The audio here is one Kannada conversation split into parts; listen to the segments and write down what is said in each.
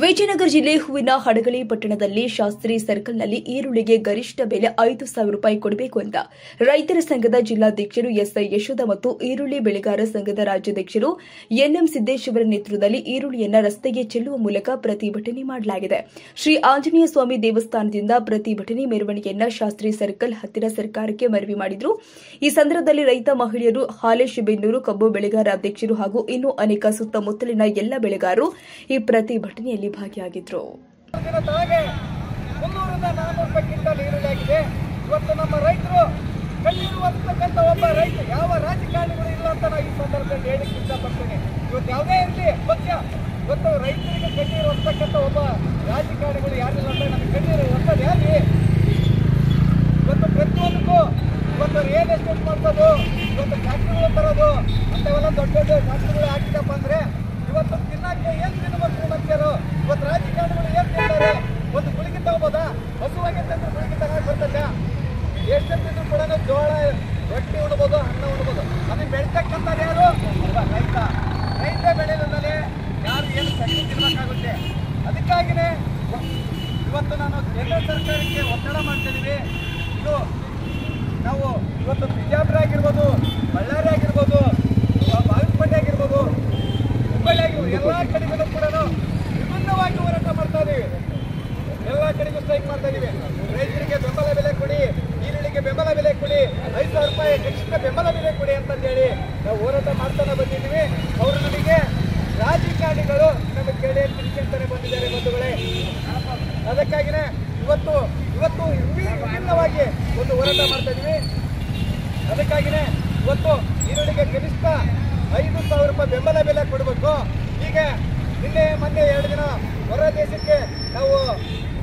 ವಿಜಯನಗರ ಜಿಲ್ಲೆ ಹೂವಿನ ಹಡಗಲಿ ಪಟ್ಟಣದಲ್ಲಿ ಶಾಸ್ತ್ರಿ ಸರ್ಕಲ್ನಲ್ಲಿ ಈರುಳ್ಳಿಗೆ ಗರಿಷ್ಠ ಬೆಲೆ 5,000 ರೂಪಾಯಿ ಕೊಡಬೇಕು ಅಂತ ರೈತರ ಸಂಘದ ಜಿಲ್ಲಾಧ್ಯಕ್ಷರು ಎಸ್ಐ ಯಶೋಧ ಮತ್ತು ಈರುಳ್ಳಿ ಬೆಳೆಗಾರರ ಸಂಘದ ರಾಜ್ಯಾಧ್ಯಕ್ಷರು ಎನ್ಎಂ ಸಿದ್ದೇಶ್ ಅವರ ನೇತೃತ್ವದಲ್ಲಿ ಈರುಳ್ಳಿಯನ್ನು ರಸ್ತೆಗೆ ಚೆಲ್ಲುವ ಮೂಲಕ ಪ್ರತಿಭಟನೆ ಮಾಡಲಾಗಿದೆ. ಶ್ರೀ ಆಂಜನೇಯ ಸ್ವಾಮಿ ದೇವಸ್ಥಾನದಿಂದ ಪ್ರತಿಭಟನೆ ಮೆರವಣಿಗೆಯನ್ನು ಶಾಸ್ತ್ರಿ ಸರ್ಕಲ್ ಹತ್ತಿರ ಸರ್ಕಾರಕ್ಕೆ ಮನವಿ ಮಾಡಿದರು. ಈ ಸಂದರ್ಭದಲ್ಲಿ ರೈತ ಮಹಿಳೆಯರು, ಹಾಲೇಶಬೆನ್ನೂರು ಕಬ್ಬು ಬೆಳೆಗಾರ ಅಧ್ಯಕ್ಷರು ಹಾಗೂ ಇನ್ನೂ ಅನೇಕ ಸುತ್ತಮುತ್ತಲಿನ ಎಲ್ಲ ಬೆಳೆಗಾರರು ಈ ಪ್ರತಿಭಟನೆಯಲ್ಲಿ ಭಾಗಿಯಾಗಿದ್ದರು. ಇವತ್ತು ನಮ್ಮ ರೈತರು ಕಣ್ಣಿರುವಂತಕ್ಕಂಥ ಒಬ್ಬ ರೈತ ಯಾವ ರಾಜಕಾರಣಿಗಳು ಇಲ್ಲ ಅಂತ ನಾನು ಈ ಸಂದರ್ಭದಲ್ಲಿ ಹೇಳಿಕ್ಕೆ ಇಷ್ಟಪಡ್ತೀನಿ. ಇವತ್ತು ಯಾವುದೇ ಇರಲಿ ಪಕ್ಷ, ಇವತ್ತು ರೈತರಿಗೆ ಕಣ್ಣೀರು ಹೊರ್ತಕ್ಕಂಥ ಒಬ್ಬ ರಾಜಕಾರಣಿಗಳು ಯಾರಿಲ್ಲ ಅಂತ ನಮಗೆ ಕಣ್ಣೀರು ಹೊರ್ತದೆ. ಅಲ್ಲಿ ಇವತ್ತು ಪ್ರತಿಯೊಂದಕ್ಕೂ ಇವತ್ತು ರಿಯಲ್ ಎಸ್ಟೇಟ್ ಮಾಡ್ಬೋದು, ಇವತ್ತು ಫ್ಯಾಕ್ಟ್ರಿಗಳು ತರೋದು ಅಂಥವೆಲ್ಲ ದೊಡ್ಡ ದೊಡ್ಡ ಫ್ಯಾಕ್ಟ್ರಿಗಳು ಹಾಕಿದಪ್ಪ ಅಂದರೆ ಇವತ್ತು ತಿನ್ನಕ್ಕೆ ಏನು ತಿನ್ನಬೇಕು ಮನುಷ್ಯರು. ಇವತ್ತು ರಾಜಕಾರಣಿಗಳು ಏನು ತಿಂತಾರೆ? ಒಂದು ಗುಳಿಗೆ ತಗೋಬೋದಾ? ಹಸುವಾಗಿರ್ತಂದ್ರೆ ಗುಳಿಗೆ ತಗೊಂಡು ಬರ್ತದೆ. ಎಷ್ಟು ತಿಂದ್ರು ಕೂಡ ಜೋಳ ರೊಟ್ಟಿ ಉಣ್ಬೋದು, ಅನ್ನ ಉಣ್ಬೋದು. ಅದನ್ನ ಬೆಳ್ತಕ್ಕಂಥ ಯಾರು? ರೈತ. ರೈತ ಬೆಳೆಯೋದ್ರಲ್ಲಿ ಯಾರು ಏನು ಸಗಣಿ ತಿನ್ನಬೇಕಾಗುತ್ತೆ. ಅದಕ್ಕಾಗಿಯೇ ಇವತ್ತು ನಾನು ಕೇಂದ್ರ ಸರ್ಕಾರಕ್ಕೆ ಒತ್ತಡ ಮಾಡ್ತಿದ್ದೀವಿ. ಇದು ನಾವು ಇವತ್ತು ಬಿಜಾಪುರ ಆಗಿರ್ಬೋದು, ಬಳ್ಳಾರಿ ಆಗಿರ್ಬೋದು, ಬಾಗಲಕೋಟೆ ಆಗಿರ್ಬೋದು, ಹುಬ್ಬಳ್ಳಿ ಆಗಿರ್ಬೋದು, ಎಲ್ಲ ಕಡೆಗೂ ಕೂಡ ವಿಭಿನ್ನವಾಗಿ ಹೋರಾಟ ಮಾಡ್ತಾ ಇದ್ದೀವಿ. ಎಲ್ಲ ಕಡೆಗೂ ಸ್ಟ್ರೈಕ್ ಮಾಡ್ತಾ ಇದ್ದೀವಿ. ರೈತರಿಗೆ ಬೆಂಬಲ ಬೆಲೆ ಕೊಡಿ, ಈರುಳ್ಳಿಗೆ ಬೆಂಬಲ ಬೆಲೆ ಕೊಡಿ, 5,000 ರೂಪಾಯಿ ಕನಿಷ್ಠ ಬೆಂಬಲ ಬೆಲೆ ಕೊಡಿ ಅಂತಂದೇಳಿ ನಾವು ಹೋರಾಟ ಮಾಡ್ತಾನೆ ಬಂದಿದ್ದೀವಿ. ಅವರು ನಮಗೆ ರಾಜಕಾರಣಿಗಳು ನಮಗೆ ಕೇಳಿ ತಿಳ್ಕೊಂತಾನೆ ಬಂದಿದ್ದಾರೆ ಬಂಧುಗಳೇ. ಅದಕ್ಕಾಗಿಯೇ ಇವತ್ತು ವಿಭಿನ್ನವಾಗಿ ಒಂದು ಹೋರಾಟ ಮಾಡ್ತಾ ಇದ್ದೀವಿ. ಅದಕ್ಕಾಗಿಯೇ ಇವತ್ತು ಈರುಳ್ಳಿಗೆ ಕನಿಷ್ಠ 5,000 ರೂಪಾಯಿ ಬೆಂಬಲ ಬೆಲೆ ಕೊಡಬೇಕು. ಹೀಗೆ ನಿನ್ನೆ ಮೊನ್ನೆ 2 ದಿನ ಹೊರ ದೇಶಕ್ಕೆ ನಾವು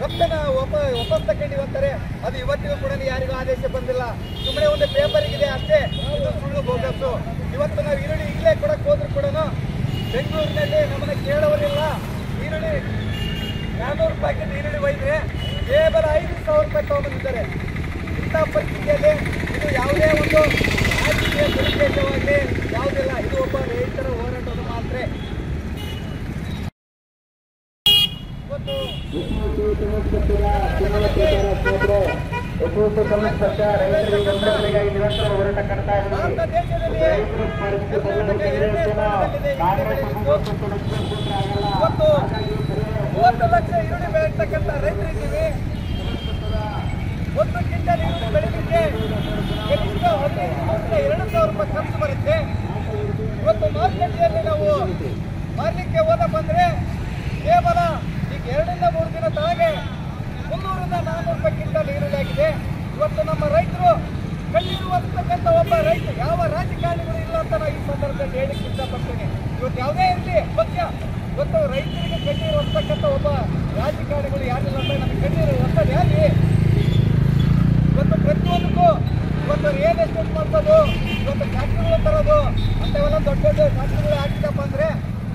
ರಫ್ತನ್ನ ವಾಪಸ್ ತಗೊಂಡಿವಿ ಅಂತಾರೆ. ಅದು ಇವತ್ತಿಗೂ ಕೂಡ ಯಾರಿಗೂ ಆದೇಶ ಬಂದಿಲ್ಲ. ಸುಮ್ಮನೆ ಒಂದು ಪೇಪರ್ಗಿದೆ ಅಷ್ಟೇ, ಇದು ಸುಳ್ಳು ಬೋಗಸ್ಸು. ಇವತ್ತು ನಾವು ಈರುಳ್ಳಿ ಇಲ್ಲೇ ಕೊಡಕ್ಕೆ ಹೋದ್ರು ಕೂಡ ಬೆಂಗಳೂರಿನಲ್ಲಿ ನಮ್ಮನ್ನ ಕೇಳೋರಿಲ್ಲ. ಈರುಳ್ಳಿ 400 ರೂಪಾಯಿಗೆ ಈರುಳ್ಳಿ ಒಯ್ದ್ರೆ ಕೇವಲ 5,000 ರೂಪಾಯಿ ತಗೊಂಡ್ಬಂದಿದ್ದಾರೆ. ಇಂಥ ಪರಿಸ್ಥಿತಿಯಲ್ಲಿ ಇದು ಯಾವುದೇ ಒಂದು ರಾಜಕೀಯ ದುರುದ್ದೇಶವಾಗಲಿ ಯಾವುದಿಲ್ಲ. ಇದು ಒಬ್ಬ ರೈತರ ಹೋರಾಟದ ಮಾತ್ರ. ಭಾರತ ದೇಶದಲ್ಲಿ ಇವತ್ತು 30 ಲಕ್ಷ ಈರುಳ್ಳಿ ಬೆಳೀತಕ್ಕಂಥ ರೈತರಿದ್ದೀವಿ. 1 ಕ್ವಿಂಟಲ್ ಈರುಳ್ಳಿ ಬೆಳೆಯಲಿಕ್ಕೆ ಕನಿಷ್ಠ 2,000 ರೂಪಾಯಿ ಖರ್ಚು ಬರುತ್ತೆ. ಇವತ್ತು ಮಾರುಕಟ್ಟೆಯಲ್ಲಿ ನಾವು ಮಾರಲಿಕ್ಕೆ ಹೋದ ಬಂದರೆ ಕೇವಲ ಈಗ 2-3 ದಿನ ತಾಗೆ 300-400 ರೂಪಾಯಿ ಕ್ವಿಂಟಲ್ ಈರುಳ್ಳಿ ಆಗಿದೆ. ಇವತ್ತು ನಮ್ಮ ರೈತರು ಕಣ್ಣಿರುವಂತಕ್ಕಂಥ ಒಬ್ಬ ರೈತ ಯಾವ ರಾಜಕಾರಣಿಗಳು ಇಲ್ಲ ಅಂತ ನಾನು ಈ ಸಂದರ್ಭದಲ್ಲಿ ಹೇಳಿಕ್ಕೆ ಇಷ್ಟಪಡ್ತೀನಿ. ಇವತ್ತು ಯಾವುದೇ ಇರಲಿ ಪಕ್ಷ, ಇವತ್ತು ರೈತರಿಗೆ ಕಣ್ಣೀರು ಹೊರ್ತಕ್ಕಂಥ ಒಬ್ಬ ರಾಜಕಾರಣಿಗಳು ಯಾರಿಲ್ಲ ಅಂತ ನಮಗೆ ಕಣ್ಣೀರು ಹೊರ್ತದೆ. ಅಲ್ಲಿ ಇವತ್ತು ಪ್ರತಿಯೊಂದಕ್ಕೂ ಇವತ್ತು ರಿಯಲ್ ಎಸ್ಟೇಟ್ ಮಾಡ್ಬೋದು, ಇವತ್ತು ಫ್ಯಾಕ್ಟ್ರಿಗಳು ತರೋದು ಅಂಥವೆಲ್ಲ ದೊಡ್ಡ ದೊಡ್ಡ ಫ್ಯಾಕ್ಟ್ರಿಗಳು ಹಾಕಿದಪ್ಪ ಅಂದರೆ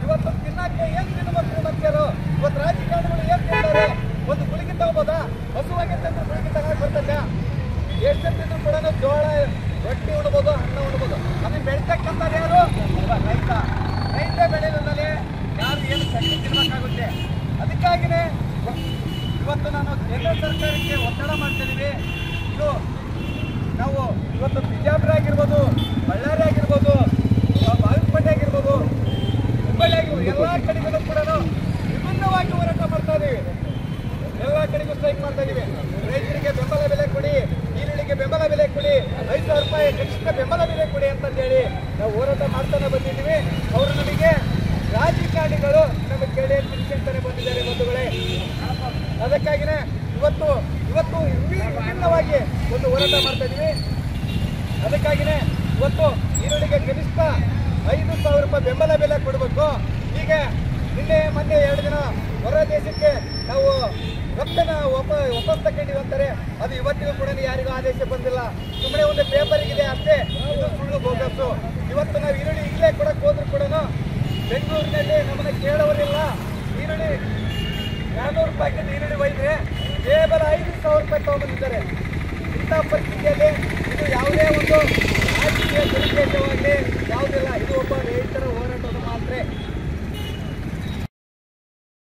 ಇವತ್ತು ತಿನ್ನಕ್ಕೆ ಏನು ತಿನ್ನಬೇಕು ಮನುಷ್ಯರು. ಇವತ್ತು ರಾಜಕಾರಣಿಗಳು ಏನು ತಿಂತಾರೆ? ಒಂದು ಗುಳಿಗೆ ತಗೋಬೋದಾ? ಹಸುವಾಗಿರ್ತಂದ್ರೆ ಗುಳಿಗೆ ತಗೊಂಡು ಬರ್ತದೆ. ಎಷ್ಟು ತಿಂದ್ರು ಕೂಡ ಜೋಳ ರೊಟ್ಟಿ ಉಣ್ಬೋದು, ಅನ್ನ ಉಣ್ಬೋದು. ಅದನ್ನ ಬೆಳ್ತಕ್ಕಂಥ ಯಾರು? ರೈತ. ರೈತ ಬೆಳೆಯೋದ್ರಲ್ಲಿ ಯಾರು ಏನು ಸಗಣಿ ತಿನ್ನಬೇಕಾಗುತ್ತೆ. ಅದಕ್ಕಾಗಿಯೇ ಇವತ್ತು ನಾನು ಕೇಂದ್ರ ಸರ್ಕಾರಕ್ಕೆ ಒತ್ತಡ ಮಾಡ್ತಿದ್ದೀವಿ. ಇದು ನಾವು ಇವತ್ತು ಬಿಜಾಪುರ ಆಗಿರ್ಬೋದು, ಬಳ್ಳಾರಿ ಆಗಿರ್ಬೋದು, ಬಾಗಲಕೋಟೆ ಆಗಿರ್ಬೋದು, ಹುಬ್ಬಳ್ಳಿ ಆಗಿರ್ಬೋದು, ಎಲ್ಲ ಕಡೆಗೂ ಕೂಡ ವಿಭಿನ್ನವಾಗಿ ಹೋರಾಟ ಮಾಡ್ತಾ ಇದ್ದೀವಿ. ಎಲ್ಲ ಕಡೆಗೂ ಸ್ಟ್ರೈಕ್ ಮಾಡ್ತಾ ಇದ್ದೀವಿ. ರೈತರಿಗೆ ಬೆಂಬಲ ಬೆಲೆ ಕೊಡಿ, ಈರುಳ್ಳಿಗೆ ಬೆಂಬಲ ಬೆಲೆ ಕೊಡಿ, 5,000 ರೂಪಾಯಿ ಕನಿಷ್ಠ ಬೆಂಬಲ ಬೆಲೆ ಕೊಡಿ ಅಂತಂದೇಳಿ ನಾವು ಹೋರಾಟ ಮಾಡ್ತಾನೆ ಬಂದಿದ್ದೀವಿ. ಅವರು ನಮಗೆ ರಾಜಕಾರಣಿಗಳು ನಮಗೆ ಕೇಳಿ ತಿಳ್ಕೊಂತಾನೆ ಬಂದಿದ್ದಾರೆ ಬಂಧುಗಳೇ. ಅದಕ್ಕಾಗಿಯೇ ಇವತ್ತು ವಿಭಿನ್ನವಾಗಿ ಒಂದು ಹೋರಾಟ ಮಾಡ್ತಾ ಇದ್ದೀವಿ. ಅದಕ್ಕಾಗಿಯೇ ಇವತ್ತು ಈರುಳ್ಳಿಗೆ ಕನಿಷ್ಠ 5,000 ರೂಪಾಯಿ ಬೆಂಬಲ ಬೆಲೆ ಕೊಡಬೇಕು. ಹೀಗೆ ನಿನ್ನೆ ಮೊನ್ನೆ 2 ದಿನ ಹೊರ ದೇಶಕ್ಕೆ ನಾವು ರಫ್ತನ್ನ ವಾಪಸ್ ತಗೊಂಡಿವಿ ಅಂತಾರೆ. ಅದು ಇವತ್ತಿಗೂ ಕೂಡ ಯಾರಿಗೂ ಆದೇಶ ಬಂದಿಲ್ಲ. ಸುಮ್ಮನೆ ಒಂದು ಪೇಪರ್ಗಿದೆ ಅಷ್ಟೇ, ಇದು ಸುಳ್ಳು ಬೋಗಸ್ಸು. ಇವತ್ತು ನಾವು ಈರುಳ್ಳಿ ಇಲ್ಲೇ ಕೊಡಕ್ಕೆ ಹೋದ್ರು ಕೂಡ ಬೆಂಗಳೂರಿನಲ್ಲಿ ನಮ್ಮನ್ನ ಕೇಳೋರಿಲ್ಲ. ಈರುಳ್ಳಿ 400 ರೂಪಾಯಿಗೆ ಈರುಳ್ಳಿ ಒಯ್ದ್ರೆ ಕೇವಲ 5,000 ರೂಪಾಯಿ ತಗೊಂಡ್ಬಂದಿದ್ದಾರೆ. ಇಂಥ ಪರಿಸ್ಥಿತಿಯಲ್ಲಿ ಇದು ಯಾವುದೇ ಒಂದು ರಾಜಕೀಯ ದುರುದ್ದೇಶವಾಗಲಿ ಯಾವುದಿಲ್ಲ. ಇದು ಒಬ್ಬ ರೈತರ